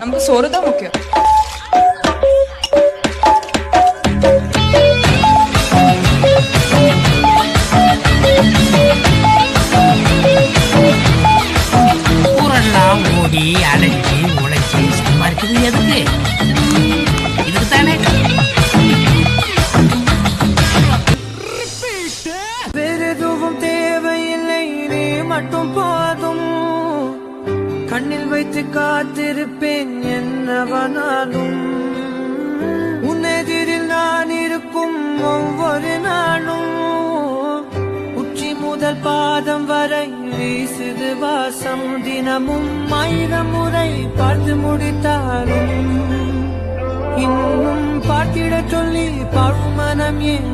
நமக்கு சோறு தான் முக்கியம். ஊரெல்லாம் ஓடி அலைஞ்சி உழைச்சி சம்பாதிக்கிறது எதுக்கு? இதுக்கு தானே. வேறு எதுவும் தேவையில்லை, நீ மட்டும் போதும். கண்ணில் வைத்து காத்திருப்பேன் என்னவனாலும். உன்னெதிரில் நான் இருக்கும் ஒவ்வொரு நாளும். உச்சி முதல் பாதம் வரை வீசுது வாசம். தினமும் 1000 முறை பார்த்து முடித்தாலும் இன்னும் பார்த்திட சொல்லி பழுமனம் ஏன்